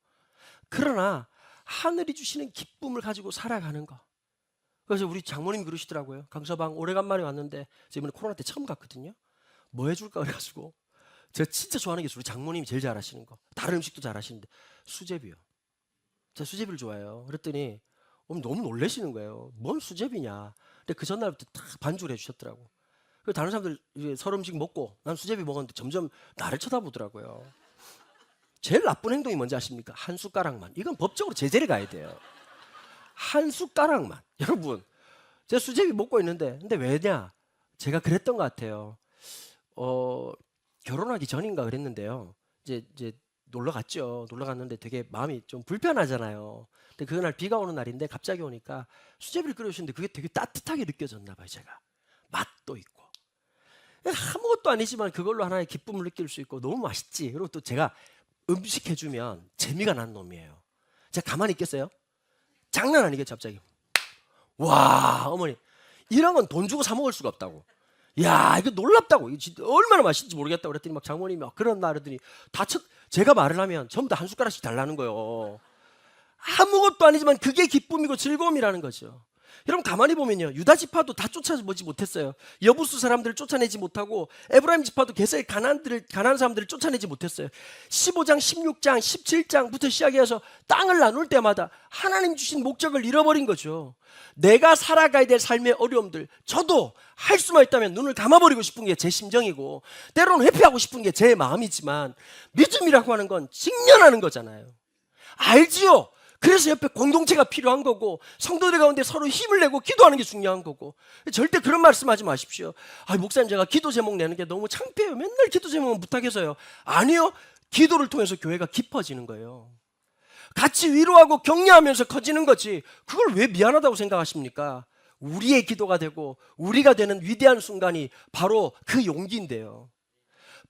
그러나 하늘이 주시는 기쁨을 가지고 살아가는 거. 그래서 우리 장모님 그러시더라고요. 강서방 오래간만에 왔는데 이번에 코로나 때 처음 갔거든요. 뭐 해줄까 그래가지고 제가 진짜 좋아하는 게 우리 장모님이 제일 잘하시는 거. 다른 음식도 잘하시는데 수제비요. 제가 수제비를 좋아해요. 그랬더니 너무 놀라시는 거예요. 뭔 수제비냐. 근데 그 전날부터 딱 반죽을 해주셨더라고. 그리고 다른 사람들 서로 음식 먹고 난 수제비 먹었는데 점점 나를 쳐다보더라고요. 제일 나쁜 행동이 뭔지 아십니까? 한 숟가락만. 이건 법적으로 제재를 가야 돼요. 한 숟가락만. 여러분, 제가 수제비 먹고 있는데 근데 왜냐? 제가 그랬던 것 같아요. 결혼하기 전인가 그랬는데요. 이제 놀러 갔죠. 놀러 갔는데 되게 마음이 좀 불편하잖아요. 근데 그날 비가 오는 날인데 갑자기 오니까 수제비를 끓여주시는데 그게 되게 따뜻하게 느껴졌나 봐요. 제가 맛도 있고 아무것도 아니지만 그걸로 하나의 기쁨을 느낄 수 있고 너무 맛있지. 그리고 또 제가 음식 해주면 재미가 난 놈이에요. 제가 가만히 있겠어요? 장난 아니겠죠. 갑자기 와 어머니 이런 건 돈 주고 사 먹을 수가 없다고. 야 이거 놀랍다고. 이거 얼마나 맛있는지 모르겠다고 그랬더니 막 장모님이 막 그런 날 그러더니 제가 말을 하면 전부 다 한 숟가락씩 달라는 거예요. 아무것도 아니지만 그게 기쁨이고 즐거움이라는 거죠. 여러분 가만히 보면요. 유다 지파도 다 쫓아보지 못했어요. 여부수 사람들을 쫓아내지 못하고 에브라임 지파도 게셀 가나안 사람들을 쫓아내지 못했어요. 15장, 16장, 17장부터 시작해서 땅을 나눌 때마다 하나님 주신 목적을 잃어버린 거죠. 내가 살아가야 될 삶의 어려움들 저도 할 수만 있다면 눈을 감아버리고 싶은 게 제 심정이고 때로는 회피하고 싶은 게 제 마음이지만 믿음이라고 하는 건 직면하는 거잖아요. 알지요? 그래서 옆에 공동체가 필요한 거고 성도들 가운데 서로 힘을 내고 기도하는 게 중요한 거고. 절대 그런 말씀하지 마십시오. 목사님 제가 기도 제목 내는 게 너무 창피해요. 맨날 기도 제목은 부탁해서요. 아니요. 기도를 통해서 교회가 깊어지는 거예요. 같이 위로하고 격려하면서 커지는 거지. 그걸 왜 미안하다고 생각하십니까? 우리의 기도가 되고 우리가 되는 위대한 순간이 바로 그 용기인데요.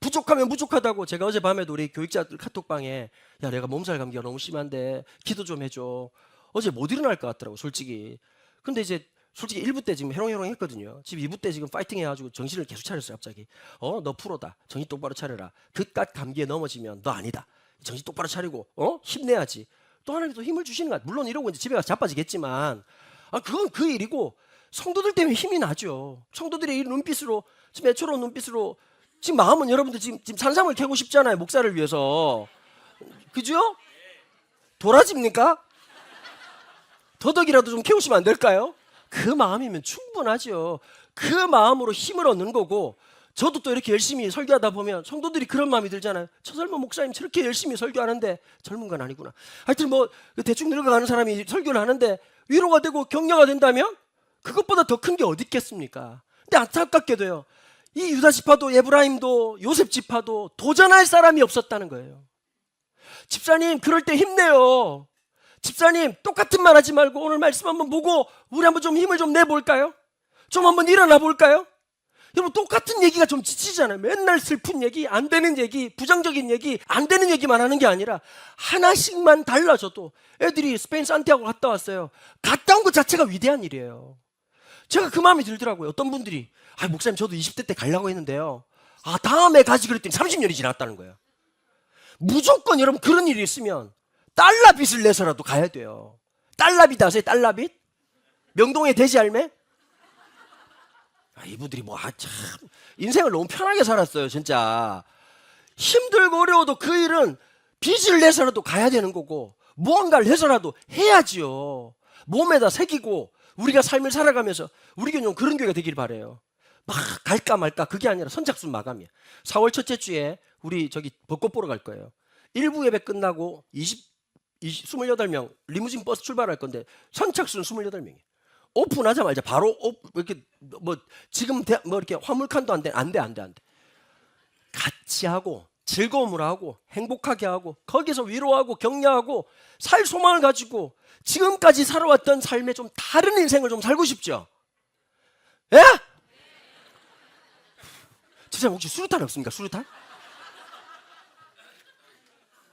부족하면 부족하다고. 제가 어젯밤에도 우리 교육자들 카톡방에 야 내가 몸살 감기가 너무 심한데 기도 좀 해줘. 어제 못 일어날 것 같더라고 솔직히. 근데 이제 솔직히 1부 때 지금 해롱해롱 했거든요. 지금 2부 때 지금 파이팅 해가지고 정신을 계속 차렸어요. 갑자기 너 프로다. 정신 똑바로 차려라. 그깟 감기에 넘어지면 너 아니다. 정신 똑바로 차리고 힘내야지. 또 하나님 또 힘을 주시는 거야. 물론 이러고 이제 집에 가서 자빠지겠지만 그건 그 일이고, 성도들 때문에 힘이 나죠. 성도들의 이 눈빛으로, 지금 애처로운 눈빛으로, 지금 마음은 여러분들 지금 산삼을 캐고 싶잖아요. 목사를 위해서. 그죠? 도라지입니까? 더덕이라도 좀 키우시면 안 될까요? 그 마음이면 충분하죠. 그 마음으로 힘을 얻는 거고, 저도 또 이렇게 열심히 설교하다 보면 성도들이 그런 마음이 들잖아요. 저 젊은 목사님 저렇게 열심히 설교하는데, 젊은 건 아니구나. 하여튼 뭐 대충 늙어가는 사람이 설교를 하는데 위로가 되고 격려가 된다면 그것보다 더 큰 게 어디 있겠습니까? 근데 안타깝게도요, 이 유다 지파도 에브라임도 요셉 지파도 도전할 사람이 없었다는 거예요. 집사님 그럴 때 힘내요. 집사님 똑같은 말 하지 말고 오늘 말씀 한번 보고 우리 한번 좀 힘을 좀 내볼까요? 좀 한번 일어나 볼까요? 여러분, 똑같은 얘기가 좀 지치잖아요. 맨날 슬픈 얘기, 안 되는 얘기, 부정적인 얘기, 안 되는 얘기만 하는 게 아니라 하나씩만 달라져도, 애들이 스페인 산티아고 갔다 왔어요. 갔다 온 것 자체가 위대한 일이에요. 제가 그 마음이 들더라고요. 어떤 분들이 목사님 저도 20대 때 가려고 했는데요, 다음에 가지 그랬더니 30년이 지났다는 거예요. 무조건 여러분 그런 일이 있으면 달러빚을 내서라도 가야 돼요. 달러빚 아세요? 달러빚? 명동의 돼지 할매? 이분들이 참 인생을 너무 편하게 살았어요. 진짜 힘들고 어려워도 그 일은 빚을 내서라도 가야 되는 거고, 무언가를 해서라도 해야지요. 몸에다 새기고 우리가 삶을 살아가면서 우리 교회는 그런 교회가 되길 바라요. 막 갈까 말까 그게 아니라 선착순 마감이야. 4월 첫째 주에 우리 저기 벚꽃 보러 갈 거예요. 1부 예배 끝나고 28명 리무진 버스 출발할 건데 선착순 28명이에요. 오픈하자마자 바로 이렇게 지금 이렇게 화물칸도 안 돼. 같이 하고 즐거움을 하고 행복하게 하고 거기서 위로하고 격려하고 살 소망을 가지고 지금까지 살아왔던 삶의 좀 다른 인생을 좀 살고 싶죠? 예? 집사님 혹시 수류탄 없습니까? 수류탄?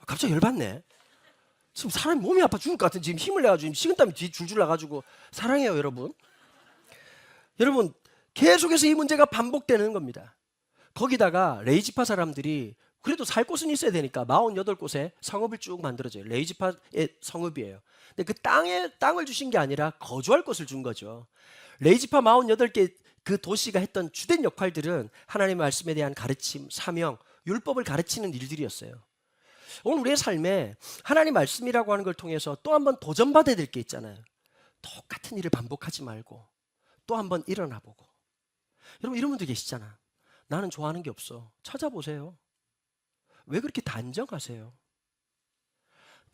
갑자기 열받네. 지금 사람이 몸이 아파 죽을 것 같은 지금 힘을 내가지고 식은땀이 뒤 줄줄 나가지고. 사랑해요 여러분. 여러분 계속해서 이 문제가 반복되는 겁니다. 거기다가 레이지파 사람들이 그래도 살 곳은 있어야 되니까 48곳에 성읍을 쭉 만들어줘요. 레이지파의 성읍이에요. 근데 그 땅을 주신 게 아니라 거주할 곳을 준 거죠. 레이지파 48개 그 도시가 했던 주된 역할들은 하나님의 말씀에 대한 가르침, 사명, 율법을 가르치는 일들이었어요. 오늘 우리의 삶에 하나님 말씀이라고 하는 걸 통해서 또 한 번 도전받아야 될 게 있잖아요. 똑같은 일을 반복하지 말고 또 한 번 일어나 보고. 여러분 이런 분들 계시잖아. 나는 좋아하는 게 없어. 찾아보세요. 왜 그렇게 단정하세요?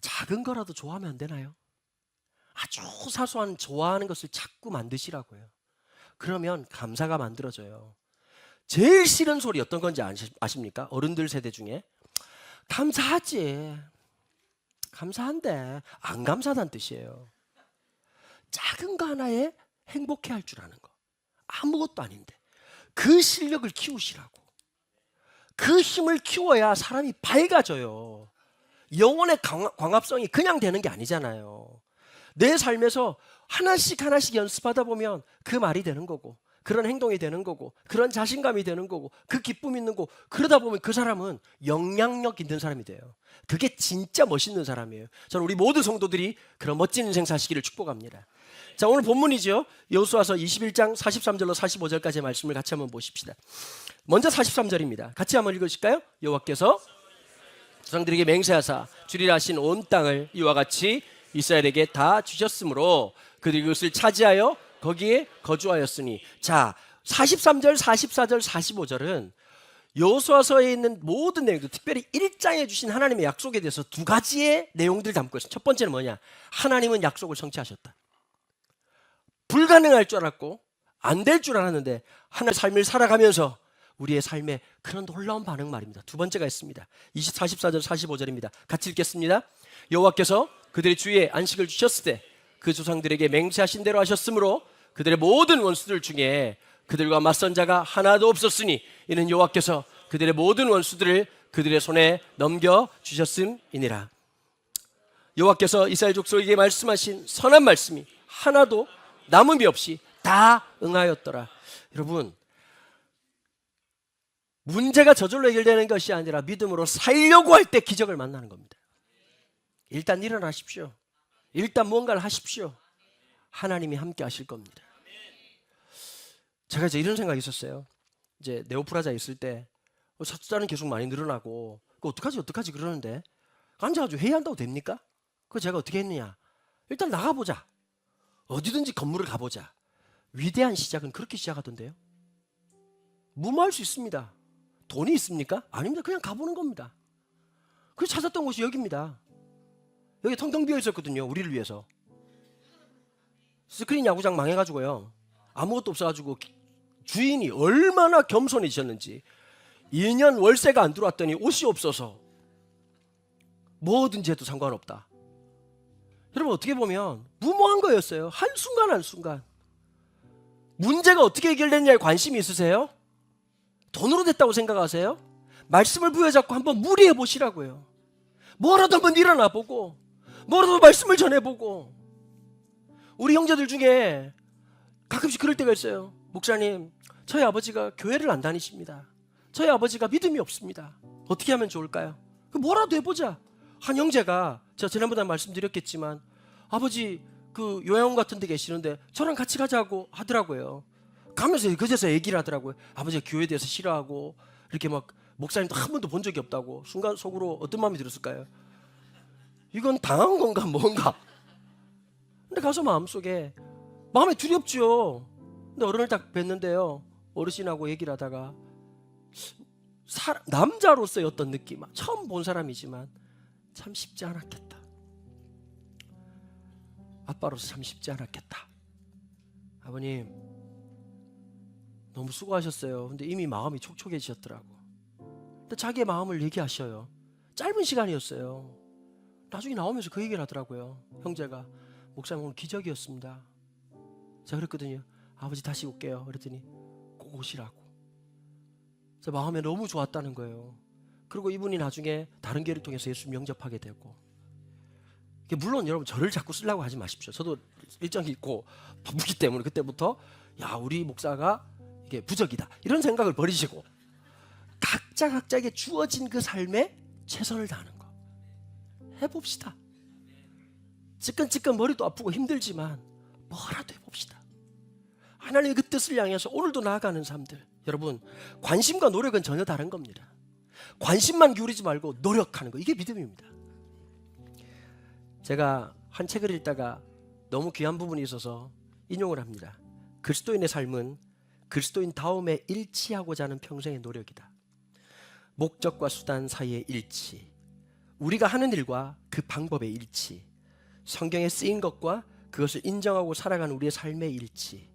작은 거라도 좋아하면 안 되나요? 아주 사소한 좋아하는 것을 자꾸 만드시라고요. 그러면 감사가 만들어져요. 제일 싫은 소리 어떤 건지 아십니까? 어른들 세대 중에 감사하지, 감사한데 안 감사하다는 뜻이에요. 작은 거 하나에 행복해할 줄 아는 거. 아무것도 아닌데 그 실력을 키우시라고. 그 힘을 키워야 사람이 밝아져요. 영혼의 광합성이 그냥 되는 게 아니잖아요. 내 삶에서 하나씩 연습하다 보면 그 말이 되는 거고, 그런 행동이 되는 거고, 그런 자신감이 되는 거고, 그 기쁨이 있는 거고, 그러다 보면 그 사람은 영향력 있는 사람이 돼요. 그게 진짜 멋있는 사람이에요. 저는 우리 모든 성도들이 그런 멋진 인생 사시기를 축복합니다. 자, 오늘 본문이죠. 여호수아서 21장 43절로 45절까지의 말씀을 같이 한번 보십시다. 먼저 43절입니다. 같이 한번 읽으실까요? 여호와께서 조상들에게 맹세하사 주리라 하신 온 땅을 이와 같이 이스라엘에게 다 주셨으므로 그들이 그것을 차지하여 거기에 거주하였으니. 자, 43절, 44절, 45절은 여호수아서에 있는 모든 내용들, 특별히 1장에 주신 하나님의 약속에 대해서 두 가지의 내용들을 담고 있어요. 첫 번째는 뭐냐? 하나님은 약속을 성취하셨다. 불가능할 줄 알았고 안 될 줄 알았는데 하나님의 삶을 살아가면서 우리의 삶에 그런 놀라운 반응 말입니다. 두 번째가 있습니다. 44절 45절입니다. 같이 읽겠습니다. 여호와께서 그들의 주위에 안식을 주셨을 때 그 조상들에게 맹세하신 대로 하셨으므로 그들의 모든 원수들 중에 그들과 맞선 자가 하나도 없었으니 이는 여호와께서 그들의 모든 원수들을 그들의 손에 넘겨주셨음이니라. 여호와께서 이스라엘 족속에게 말씀하신 선한 말씀이 하나도 남음이 없이 다 응하였더라. 여러분, 문제가 저절로 해결되는 것이 아니라 믿음으로 살려고 할 때 기적을 만나는 겁니다. 일단 일어나십시오. 일단 뭔가를 하십시오. 하나님이 함께 하실 겁니다. 제가 이제 이런 생각이 있었어요. 이제 네오프라자에 있을 때 숫자는 계속 많이 늘어나고 어떡하지 그러는데 앉아가지고 회의한다고 됩니까? 그거 제가 어떻게 했느냐, 일단 나가보자. 어디든지 건물을 가보자. 위대한 시작은 그렇게 시작하던데요. 무모할 수 있습니다. 돈이 있습니까? 아닙니다. 그냥 가보는 겁니다. 그래서 찾았던 곳이 여기입니다. 여기 텅텅 비어 있었거든요. 우리를 위해서. 스크린 야구장 망해가지고요, 아무것도 없어가지고 주인이 얼마나 겸손해지셨는지 2년 월세가 안 들어왔더니 옷이 없어서 뭐든지 해도 상관없다. 여러분, 어떻게 보면 무모한 거였어요. 한순간 한순간. 문제가 어떻게 해결됐냐에 관심이 있으세요? 돈으로 됐다고 생각하세요? 말씀을 부여잡고 한번 무리해 보시라고요. 뭐라도 한번 일어나 보고, 뭐라도 말씀을 전해보고. 우리 형제들 중에 가끔씩 그럴 때가 있어요. 목사님, 저희 아버지가 교회를 안 다니십니다. 저희 아버지가 믿음이 없습니다. 어떻게 하면 좋을까요? 뭐라도 해보자. 한 형제가, 제가 지난번에 말씀드렸겠지만, 아버지 그 요양원 같은 데 계시는데 저랑 같이 가자고 하더라고요. 가면서 그제서 얘기를 하더라고요. 아버지가 교회에 대해서 싫어하고 이렇게 막 목사님도 한 번도 본 적이 없다고. 순간 속으로 어떤 마음이 들었을까요? 이건 당한 건가 뭔가. 근데 가서 마음속에 마음이 두렵죠. 근데 어른을 딱 뵀는데요, 어르신하고 얘기를 하다가 남자로서의 어떤 느낌, 처음 본 사람이지만 참 쉽지 않았겠다. 아빠로서 참 쉽지 않았겠다. 아버님 너무 수고하셨어요. 근데 이미 마음이 촉촉해지셨더라고. 근데 자기의 마음을 얘기하셔요. 짧은 시간이었어요. 나중에 나오면서 그 얘기를 하더라고요. 형제가, 목사님 오늘 기적이었습니다. 제가 그랬거든요. 아버지 다시 올게요. 그랬더니 꼭 오시라고. 제 마음에 너무 좋았다는 거예요. 그리고 이분이 나중에 다른 교회를 통해서 예수 영접하게 되고. 물론 여러분, 저를 자꾸 쓰려고 하지 마십시오. 저도 일정이 있고 바쁘기 때문에 그때부터 야, 우리 목사가 이게 부적이다 이런 생각을 버리시고 각자에게 주어진 그 삶에 최선을 다하는 거 해봅시다. 찌끈찌끈 머리도 아프고 힘들지만 뭐라도 해봅시다. 하나님의 그 뜻을 향해서 오늘도 나아가는 삶들. 여러분, 관심과 노력은 전혀 다른 겁니다. 관심만 기울이지 말고 노력하는 거, 이게 믿음입니다. 제가 한 책을 읽다가 너무 귀한 부분이 있어서 인용을 합니다. 그리스도인의 삶은 그리스도인 다움에 일치하고자 하는 평생의 노력이다. 목적과 수단 사이의 일치, 우리가 하는 일과 그 방법의 일치, 성경에 쓰인 것과 그것을 인정하고 살아가는 우리의 삶의 일치.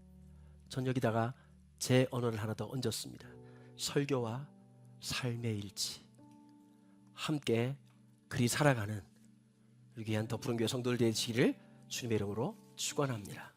전 여기다가 제 언어를 하나 더 얹었습니다. 설교와 삶의 일치. 함께 그리 살아가는 우리 귀한 더 푸른 교회 성도들 되시기를 주님의 이름으로 축원합니다.